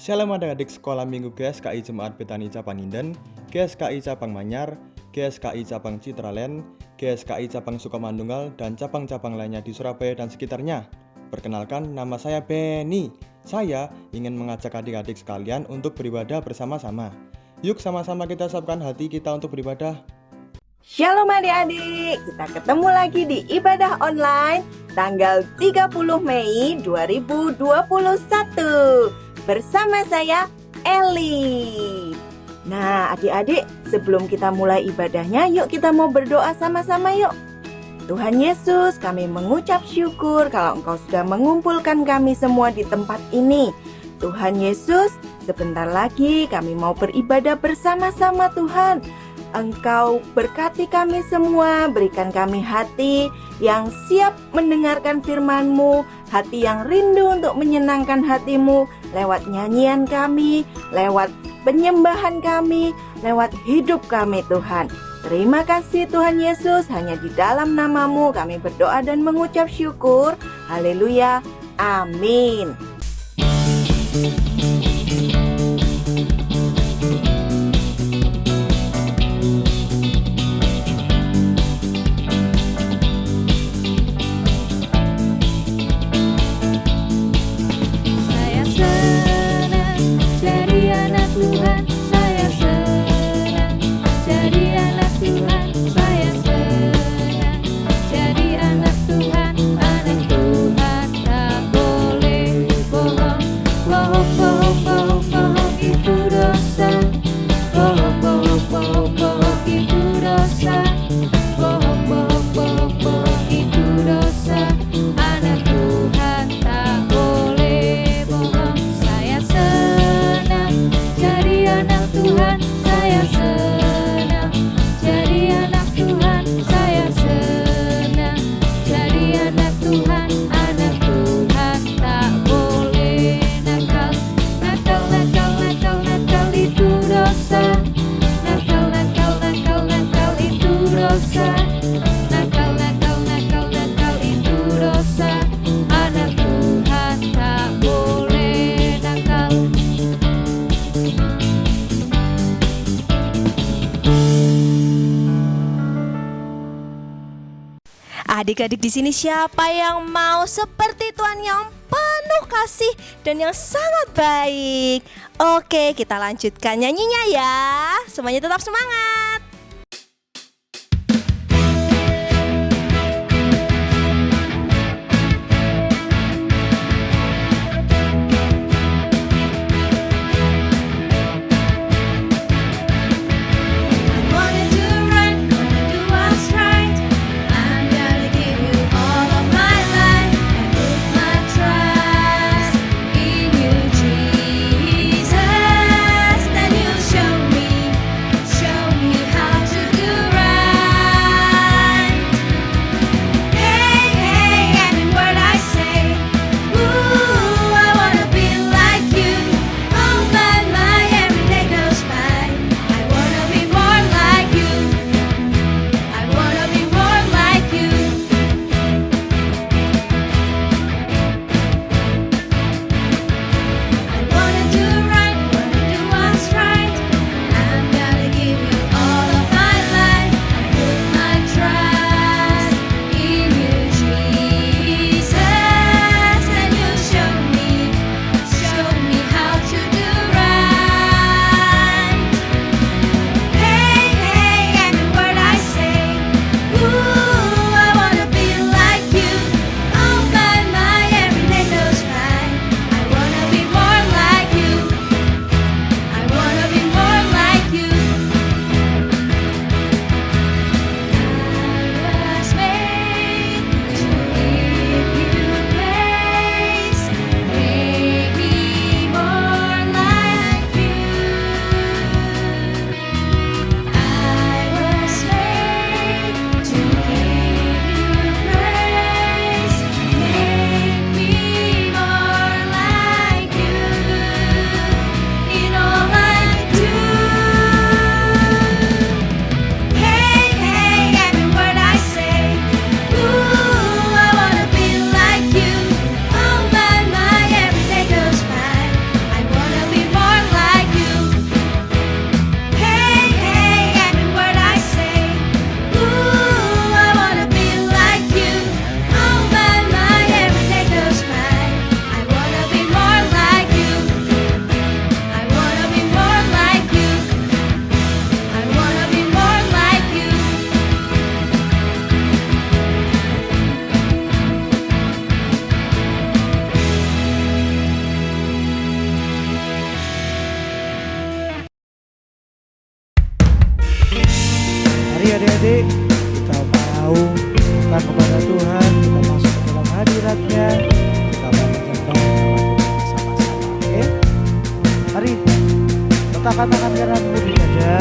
Shalom adik-adik sekolah minggu GSKI Jemaat Betani Cabang Inden, GSKI Cabang Manyar, GSKI Cabang Citraland, GSKI Cabang Sukamandunggal, dan cabang-cabang lainnya di Surabaya dan sekitarnya. Perkenalkan, nama saya Benny. Saya ingin mengajak adik-adik sekalian untuk beribadah bersama-sama. Yuk sama-sama kita siapkan hati kita untuk beribadah. Shalom adik-adik, kita ketemu lagi di ibadah online tanggal 30 Mei 2021 bersama saya Eli. Nah adik-adik, sebelum kita mulai ibadahnya, yuk kita mau berdoa sama-sama yuk. Tuhan Yesus, kami mengucap syukur kalau Engkau sudah mengumpulkan kami semua di tempat ini. Tuhan Yesus, sebentar lagi kami mau beribadah bersama-sama Tuhan. Engkau berkati kami semua, berikan kami hati yang siap mendengarkan firman-Mu, hati yang rindu untuk menyenangkan hati-Mu, lewat nyanyian kami, lewat penyembahan kami, lewat hidup kami Tuhan. Terima kasih Tuhan Yesus, hanya di dalam nama-Mu kami berdoa dan mengucap syukur. Haleluya, amin. Adik-adik di sini siapa yang mau seperti Tuhan yang penuh kasih dan yang sangat baik? Oke, kita lanjutkan nyanyinya ya. Semuanya tetap semangat. Show me semuanya. Kita mau menyembah nama Tuhan bersama-sama. Oke? Mari letakkan tangan kananmu di dada.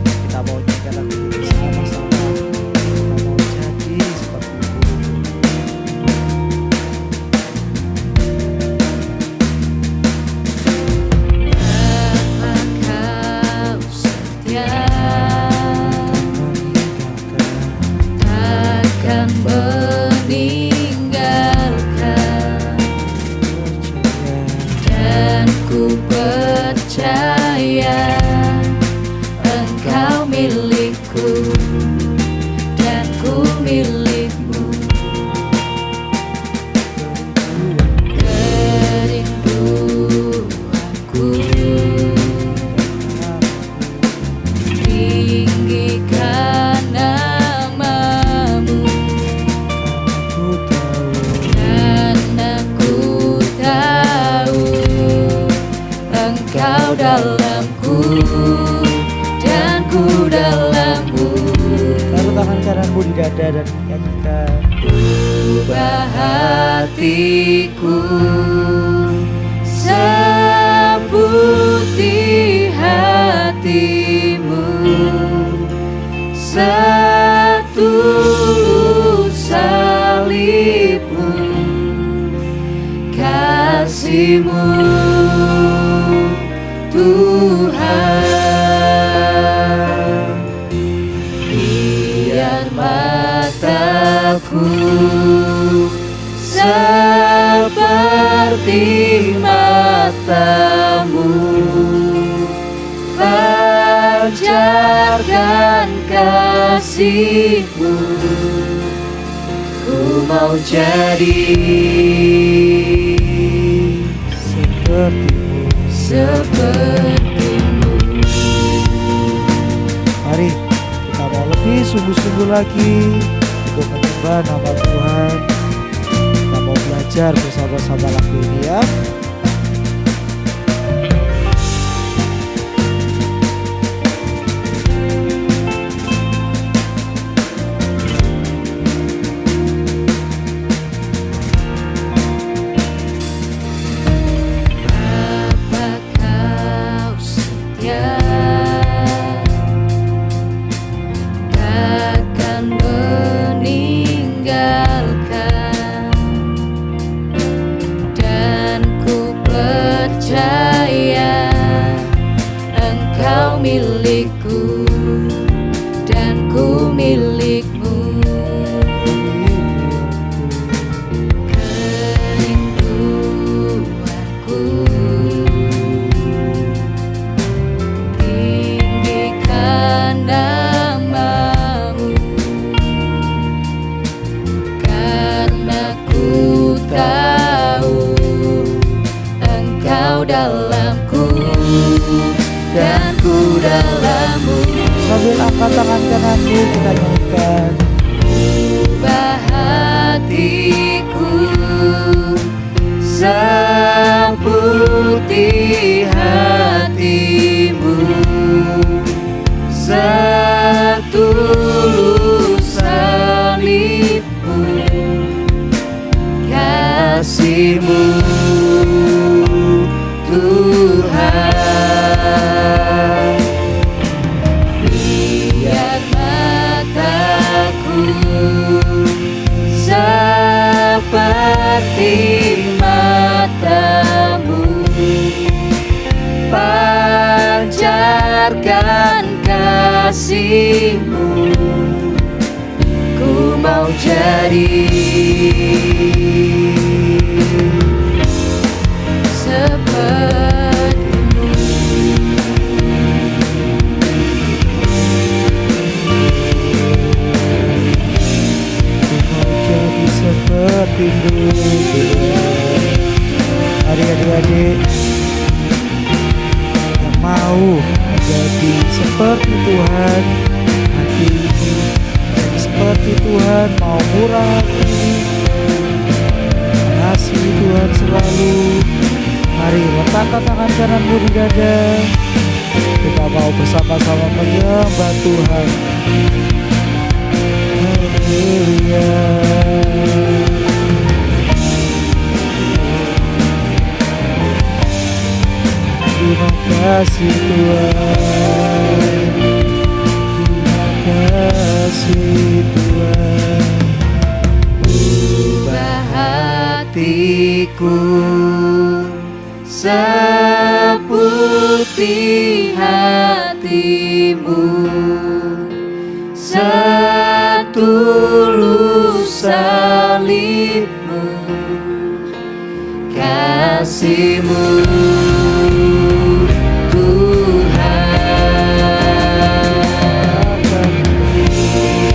Kita mau nyanyikan lagu ini bersama-sama. Kita mau jadi seperti itu. Kau setia, Meninggalkan takkan meninggalkan, dan ku percaya Engkau milikku dan ku milikmu. Kerinduanku tinggikan namamu, Aku tahu karena ku tahu Engkau dalamku dan ku dalammu. taruh tangan kananmu di dada dan nyanyikan. Ubah hatiku seputih hatimu, setulus salibmu, kasihmu Tuhan. Biar mataku seperti matamu, pancarkan kasihmu. Ku mau jadi sepertimu. Mari kita mau lebih sungguh-sungguh lagi untuk menyembah nama Tuhan. Kita mau belajar bersama-sama lagu ini ya. Bapa kau setia, takkan meninggalkan, dan ku percaya Engkau milikku dan ku milikmu. Kerinduanku tinggikan namamu, karena ku tahu Engkau dalamku dan ku dalammu. Sambil angkat tangan kananmu kita nyanyikan. Ubah hatiku seputih hatimu, setulus salibmu, kasihmu Tuhan. Biar mataku seperti matamu, pancarkan kasihmu. Ku mau jadi sepertimu. Mau jadi sepertimu Tuhan. Mari adik-adik yang mau menjadi seperti Tuhan hati ini, menjadi seperti Tuhan, mau murah hati, mengasihi Tuhan selalu. Mari letakkan tangan kananmu di dada. Kita mau bersama-sama menyembah Tuhan. Haleluya. kasih Tuhan, terima kasih Tuhan. Ubah hatiku seputih hatimu, setulus salibmu, kasihmu Tuhan.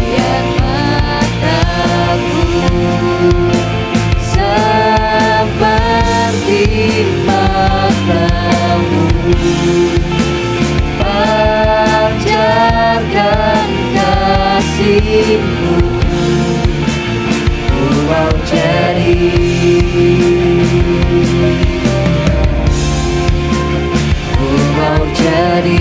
Biar mataku seperti matamu, pancarkan kasihmu. Ku mau jadi, ku mau jadi,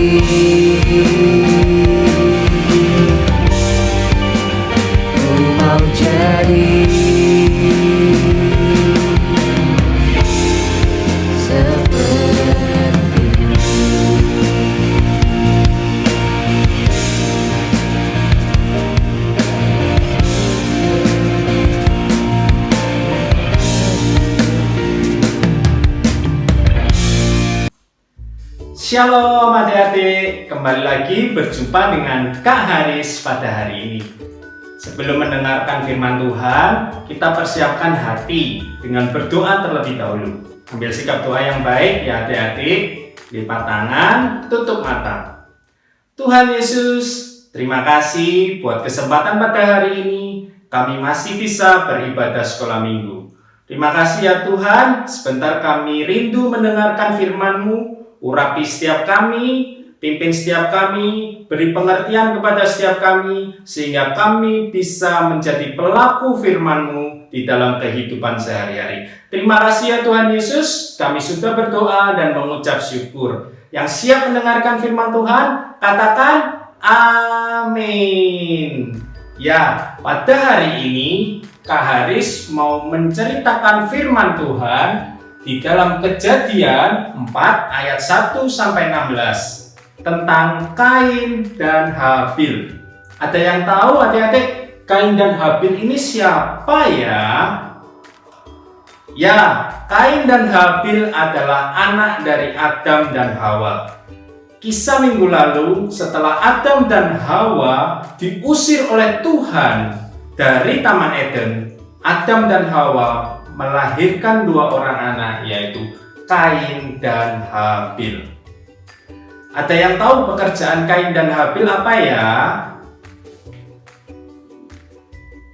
ku mau jadi seperti. Shalom adik-adik, kembali lagi berjumpa dengan Kak Haris pada hari ini. Sebelum mendengarkan firman Tuhan, kita persiapkan hati dengan berdoa terlebih dahulu. Ambil sikap doa yang baik ya adik-adik, lipat tangan, tutup mata. Tuhan Yesus, terima kasih buat kesempatan pada hari ini kami masih bisa beribadah sekolah minggu. Terima kasih ya Tuhan, sebentar kami rindu mendengarkan firman-Mu. Urapi setiap kami, pimpin setiap kami, beri pengertian kepada setiap kami, sehingga kami bisa menjadi pelaku firman-Mu di dalam kehidupan sehari-hari. Terima kasih ya Tuhan Yesus, kami sudah berdoa dan mengucap syukur. Yang siap mendengarkan firman Tuhan, katakan amin. Ya, pada hari ini Kak Haris mau menceritakan firman Tuhan di dalam Kejadian 4 ayat 1 sampai 16 tentang Kain dan Habil. Ada yang tahu adik-adik Kain dan Habil ini siapa ya? Ya, Kain dan Habil adalah anak dari Adam dan Hawa. Kisah minggu lalu setelah Adam dan Hawa diusir oleh Tuhan dari Taman Eden, Adam dan Hawa melahirkan dua orang anak, yaitu Kain dan Habil. Ada yang tahu pekerjaan Kain dan Habil apa ya?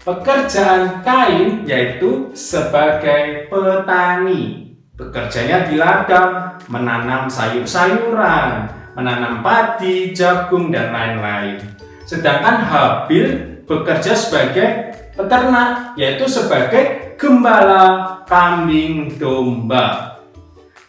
Pekerjaan Kain yaitu sebagai petani. Bekerjanya di ladang, menanam sayur-sayuran, menanam padi, jagung, dan lain-lain. Sedangkan Habil bekerja sebagai peternak, yaitu sebagai gembala kambing domba.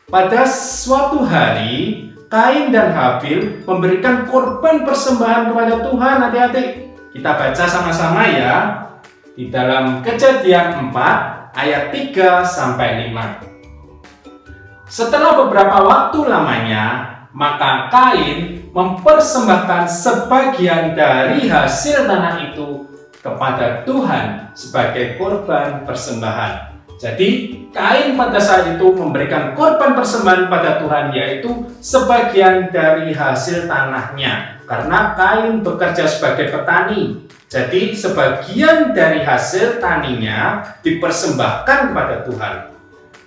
Pada suatu hari, Kain dan Habil memberikan korban persembahan kepada Tuhan adik-adik. Kita baca sama-sama ya. Di dalam Kejadian 4 ayat 3 sampai 5. Setelah beberapa waktu lamanya, maka Kain mempersembahkan sebagian dari hasil tanah itu kepada Tuhan sebagai korban persembahan. Jadi Kain pada saat itu memberikan korban persembahan pada Tuhan, yaitu sebagian dari hasil tanahnya. Karena Kain bekerja sebagai petani, jadi sebagian dari hasil taninya dipersembahkan kepada Tuhan.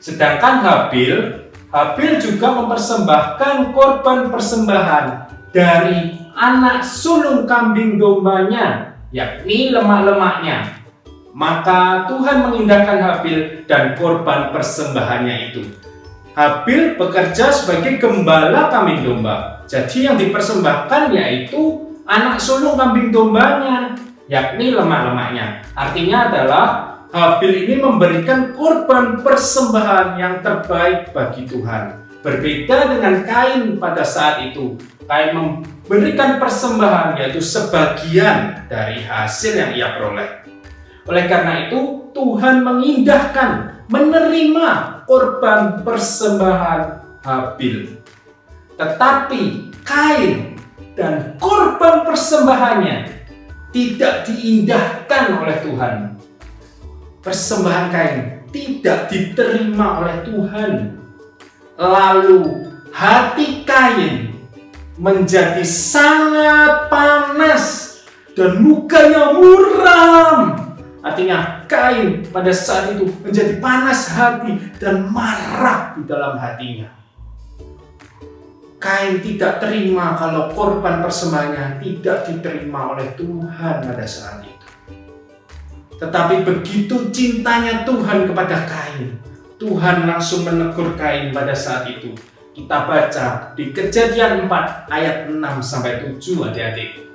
Sedangkan Habil juga mempersembahkan korban persembahan dari anak sulung kambing dombanya, yakni lemak-lemaknya. Maka Tuhan mengindahkan Habil dan korban persembahannya itu. Habil bekerja sebagai gembala kambing domba. Jadi yang dipersembahkan yaitu anak sulung kambing dombanya, yakni lemak-lemaknya. Artinya adalah Habil ini memberikan korban persembahan yang terbaik bagi Tuhan. Berbeda dengan Kain pada saat itu. Kain memberikan persembahan, yaitu sebagian dari hasil yang ia peroleh. Oleh karena itu, Tuhan mengindahkan, menerima korban persembahan Habil. Tetapi Kain dan korban persembahannya tidak diindahkan oleh Tuhan. Persembahan Kain tidak diterima oleh Tuhan. Lalu hati Kain menjadi sangat panas dan mukanya muram. Artinya Kain pada saat itu menjadi panas hati dan marah di dalam hatinya. Kain tidak terima kalau korban persembahannya tidak diterima oleh Tuhan pada saat itu. Tetapi begitu cintanya Tuhan kepada Kain, Tuhan langsung menegur Kain pada saat itu. Kita baca di Kejadian 4 ayat 6-7 adik-adik.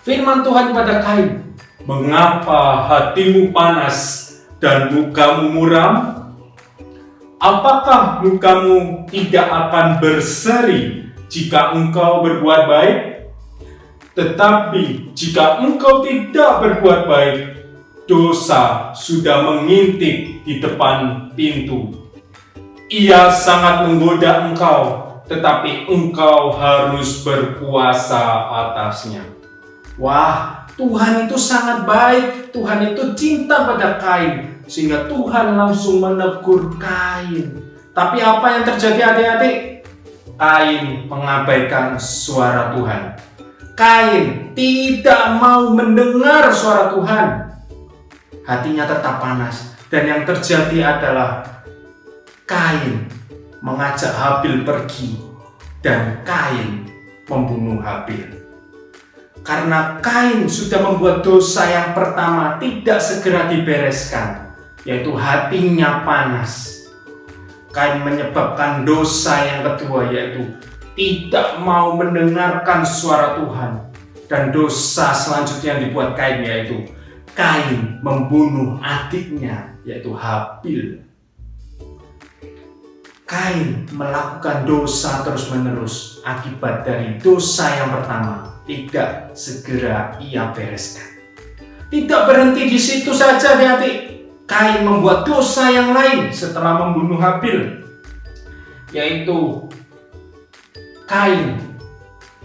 Firman Tuhan kepada Kain, "Mengapa hatimu panas dan mukamu muram? Apakah mukamu tidak akan berseri jika engkau berbuat baik? Tetapi jika engkau tidak berbuat baik, dosa sudah mengintip di depan pintu. Ia sangat menggoda engkau, tetapi engkau harus berpuasa atasnya." Wah, Tuhan itu sangat baik. Tuhan itu cinta pada Kain, sehingga Tuhan langsung menegur Kain. Tapi apa yang terjadi adik-adik? Kain mengabaikan suara Tuhan. Kain tidak mau mendengar suara Tuhan. Hatinya tetap panas. Dan yang terjadi adalah Kain mengajak Habil pergi dan Kain membunuh Habil. Karena Kain sudah membuat dosa yang pertama tidak segera dibereskan, yaitu hatinya panas. Kain menyebabkan dosa yang kedua, yaitu tidak mau mendengarkan suara Tuhan. Dan dosa selanjutnya yang dibuat Kain, yaitu Kain membunuh adiknya, yaitu Habil. Kain melakukan dosa terus-menerus akibat dari dosa yang pertama tidak segera ia bereskan. Tidak berhenti di situ saja, adik-adik. Kain membuat dosa yang lain setelah membunuh Habil, yaitu Kain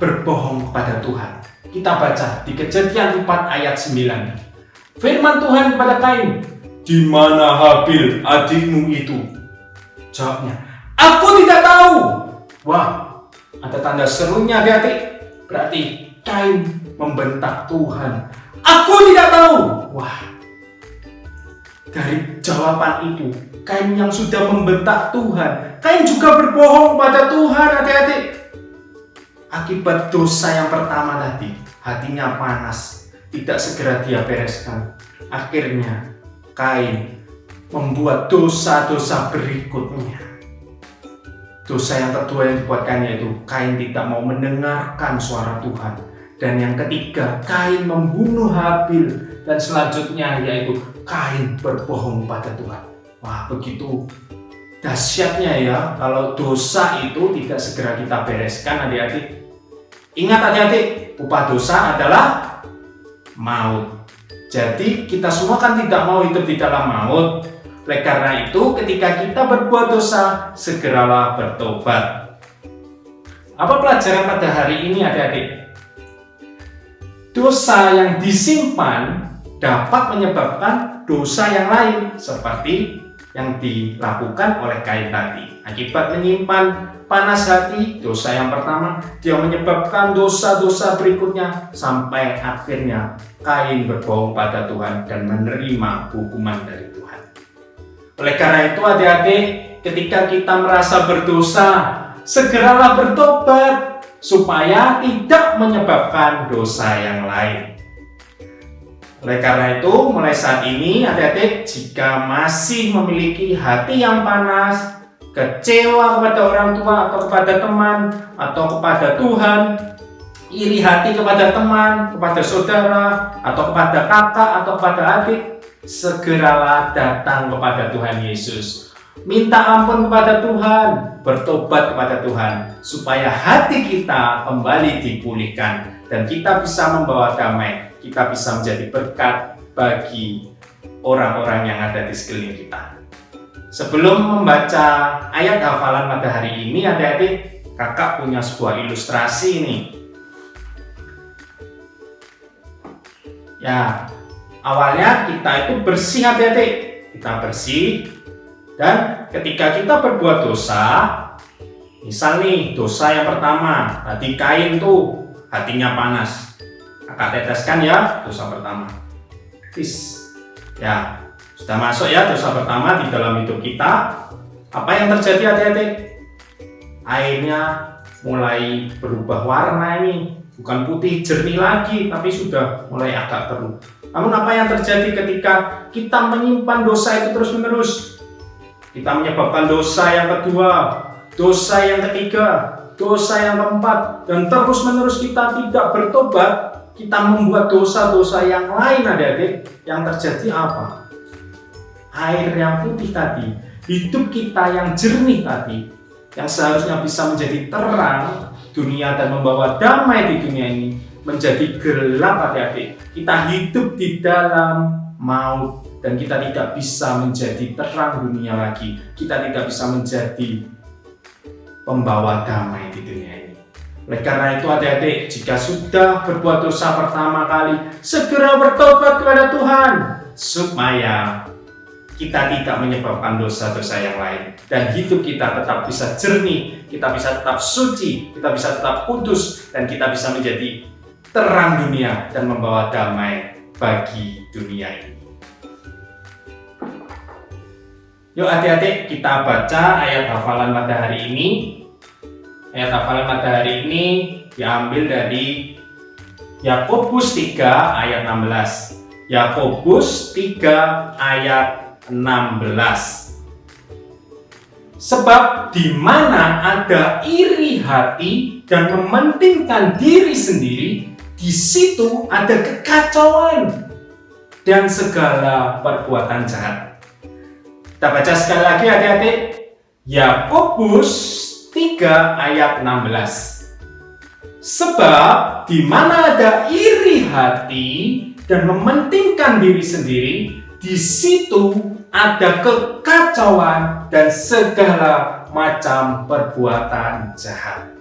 berbohong kepada Tuhan. Kita baca di Kejadian 4 ayat 9. Firman Tuhan kepada Kain, "Di mana Habil adikmu itu?" Jawabnya, "Aku tidak tahu." Wah, ada tanda serunya, adik-adik. Berarti Kain membentak Tuhan. "Aku tidak tahu." Wah, dari jawaban itu, Kain yang sudah membentak Tuhan, Kain juga berbohong pada Tuhan, adik-adik. Akibat dosa yang pertama tadi, hatinya panas, tidak segera dia bereskan. Akhirnya, Kain membuat dosa-dosa berikutnya. Dosa yang kedua yang dibuatkannya itu, Kain tidak mau mendengarkan suara Tuhan. Dan yang ketiga, Kain membunuh Habil. Dan selanjutnya yaitu Kain berbohong pada Tuhan. Wah, begitu dahsyatnya ya kalau dosa itu tidak segera kita bereskan, adik-adik. Ingat adik-adik, upah dosa adalah maut. Jadi kita semua kan tidak mau hidup di dalam maut. Oleh karena itu, ketika kita berbuat dosa, segeralah bertobat. Apa pelajaran pada hari ini, adik-adik? Dosa yang disimpan dapat menyebabkan dosa yang lain, seperti yang dilakukan oleh Kain tadi. Akibat menyimpan panas hati, dosa yang pertama, dia menyebabkan dosa-dosa berikutnya, sampai akhirnya Kain berbohong pada Tuhan dan menerima hukuman dari Tuhan. Oleh karena itu, adik-adik, ketika kita merasa berdosa, segeralah bertobat supaya tidak menyebabkan dosa yang lain. Oleh karena itu, mulai saat ini, adik-adik, jika masih memiliki hati yang panas, kecewa kepada orang tua atau kepada teman atau kepada Tuhan, iri hati kepada teman, kepada saudara, atau kepada kakak atau kepada adik, segeralah datang kepada Tuhan Yesus. Minta ampun kepada Tuhan, bertobat kepada Tuhan, supaya hati kita kembali dipulihkan dan kita bisa membawa damai, kita bisa menjadi berkat bagi orang-orang yang ada di sekeliling kita. Sebelum membaca ayat hafalan pada hari ini, adik-adik, Kakak punya sebuah ilustrasi nih. Ya, awalnya kita itu bersih adik-adik. Kita bersih, dan ketika kita berbuat dosa, misal nih dosa yang pertama, tadi Kain tuh hatinya panas. Kakak teteskan ya dosa pertama. Ya, sudah masuk ya dosa pertama di dalam hidup kita. Apa yang terjadi adik-adik? Airnya mulai berubah warna ini. Bukan putih jernih lagi, tapi sudah mulai agak keruh. Namun apa yang terjadi ketika kita menyimpan dosa itu terus-menerus? Kita menyebabkan dosa yang kedua, dosa yang ketiga, dosa yang keempat, dan terus-menerus kita tidak bertobat. Kita membuat dosa-dosa yang lain adik-adik. Yang terjadi apa? Air yang putih tadi, hidup kita yang jernih tadi, yang seharusnya bisa menjadi terang dunia dan membawa damai di dunia ini, menjadi gelap adik-adik. Kita hidup di dalam maut dan kita tidak bisa menjadi terang dunia lagi. Kita tidak bisa menjadi pembawa damai di dunia ini. Oleh karena itu adik-adik, jika sudah berbuat dosa pertama kali, segera bertobat kepada Tuhan supaya kita tidak menyebabkan dosa-dosa yang lain dan hidup kita tetap bisa jernih, kita bisa tetap suci, kita bisa tetap kudus, dan kita bisa menjadi terang dunia dan membawa damai bagi dunia ini. Yuk adik-adik, kita baca ayat hafalan pada hari ini. Ayat hafalan pada hari ini diambil dari Yakobus 3 ayat 16. Yakobus 3 ayat 16. Sebab di mana ada iri hati dan mementingkan diri sendiri, di situ ada kekacauan dan segala perbuatan jahat. Kita baca sekali lagi adik-adik. Yakobus 3 ayat 16. Sebab di mana ada iri hati dan mementingkan diri sendiri, di situ ada kekacauan dan segala macam perbuatan jahat.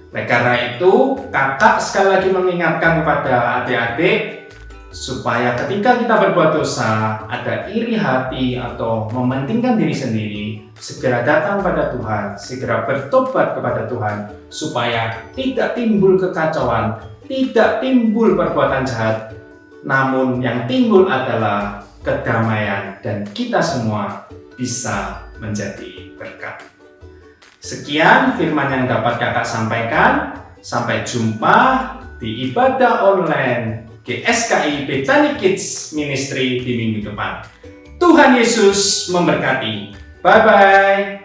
Oleh karena itu, kakak sekali lagi mengingatkan kepada adik-adik supaya ketika kita berbuat dosa, ada iri hati atau mementingkan diri sendiri, segera datang pada Tuhan, segera bertobat kepada Tuhan supaya tidak timbul kekacauan, tidak timbul perbuatan jahat, namun yang timbul adalah kedamaian dan kita semua bisa menjadi berkat. Sekian firman yang dapat kakak sampaikan. Sampai jumpa di ibadah online GSKI Bethany Kids Ministry di minggu depan. Tuhan Yesus memberkati. Bye-bye.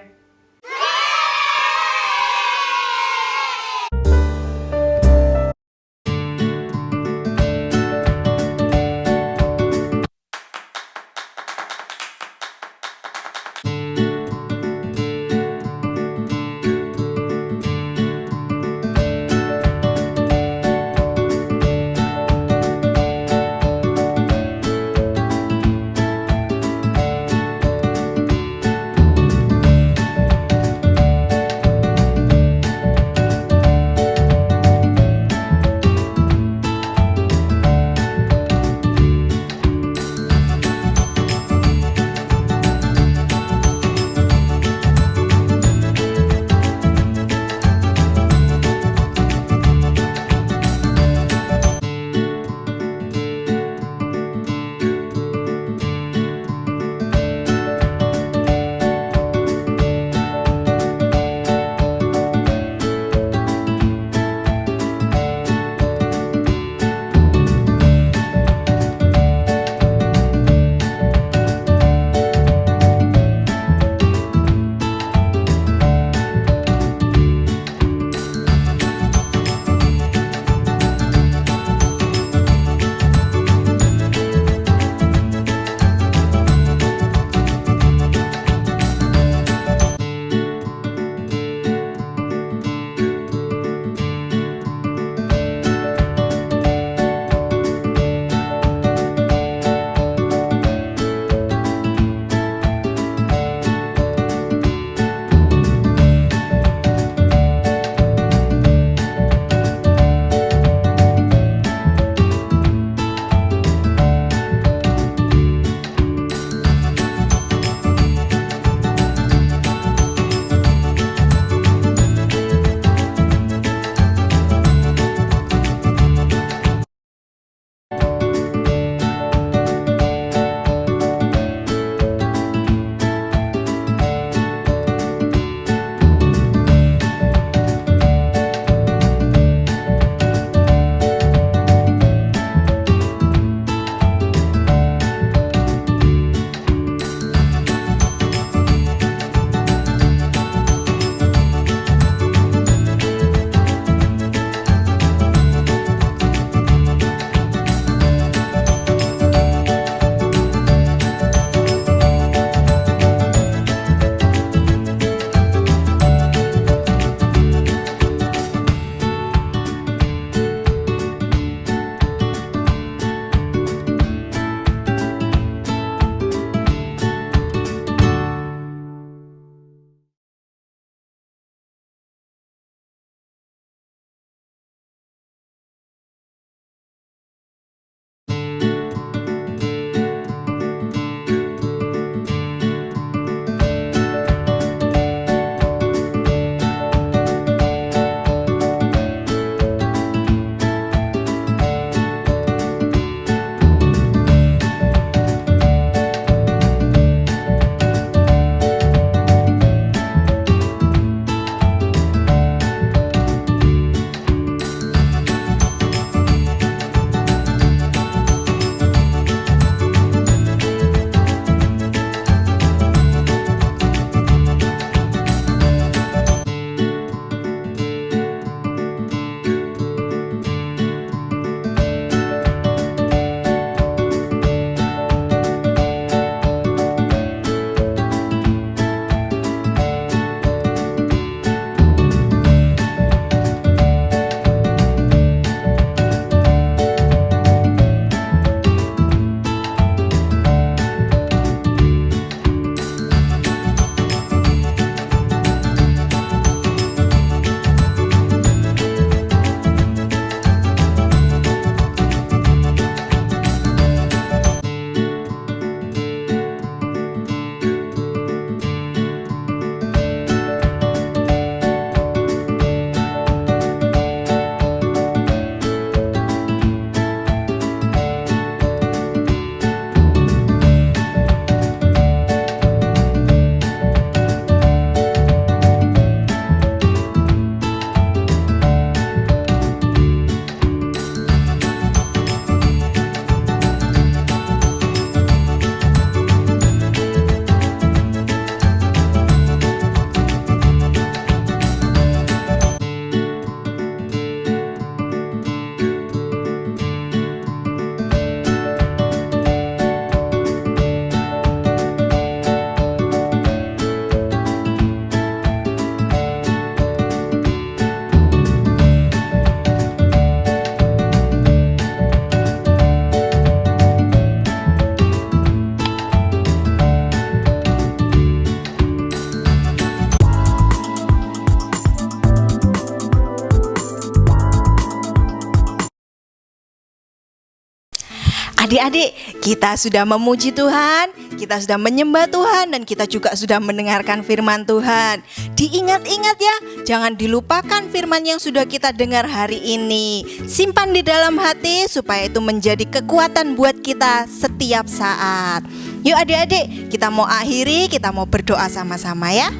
Adik-adik, kita sudah memuji Tuhan, kita sudah menyembah Tuhan, dan kita juga sudah mendengarkan firman Tuhan. Diingat-ingat ya, jangan dilupakan firman yang sudah kita dengar hari ini. Simpan di dalam hati supaya itu menjadi kekuatan buat kita setiap saat. Yuk adik-adik, kita mau akhiri, kita mau berdoa sama-sama ya.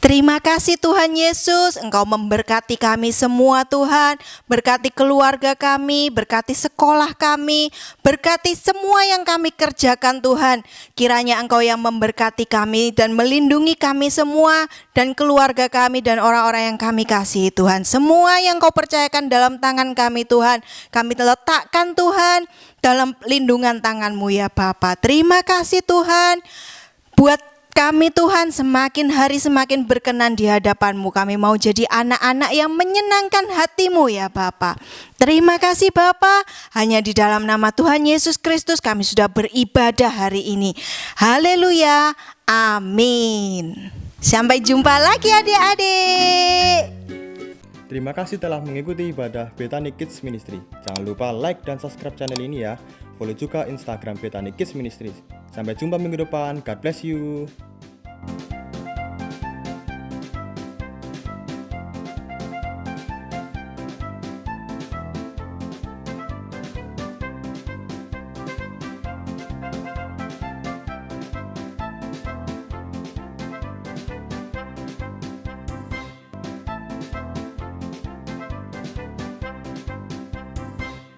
Terima kasih Tuhan Yesus, Engkau memberkati kami semua Tuhan. Berkati keluarga kami, berkati sekolah kami, berkati semua yang kami kerjakan Tuhan. Kiranya Engkau yang memberkati kami dan melindungi kami semua dan keluarga kami dan orang-orang yang kami kasihi Tuhan. Semua yang Kau percayakan dalam tangan kami Tuhan, kami letakkan Tuhan dalam lindungan tangan-Mu ya Bapa. Terima kasih Tuhan buat kami Tuhan, semakin hari semakin berkenan di hadapan-Mu. Kami mau jadi anak-anak yang menyenangkan hati-Mu ya Bapa. Terima kasih Bapa. Hanya di dalam nama Tuhan Yesus Kristus kami sudah beribadah hari ini. Haleluya. Amin. Sampai jumpa lagi adik-adik. Terima kasih telah mengikuti ibadah Bethany Kids Ministry. Jangan lupa like dan subscribe channel ini ya. Follow juga Instagram Bethany Kids Ministry. Sampai jumpa minggu depan. God bless you.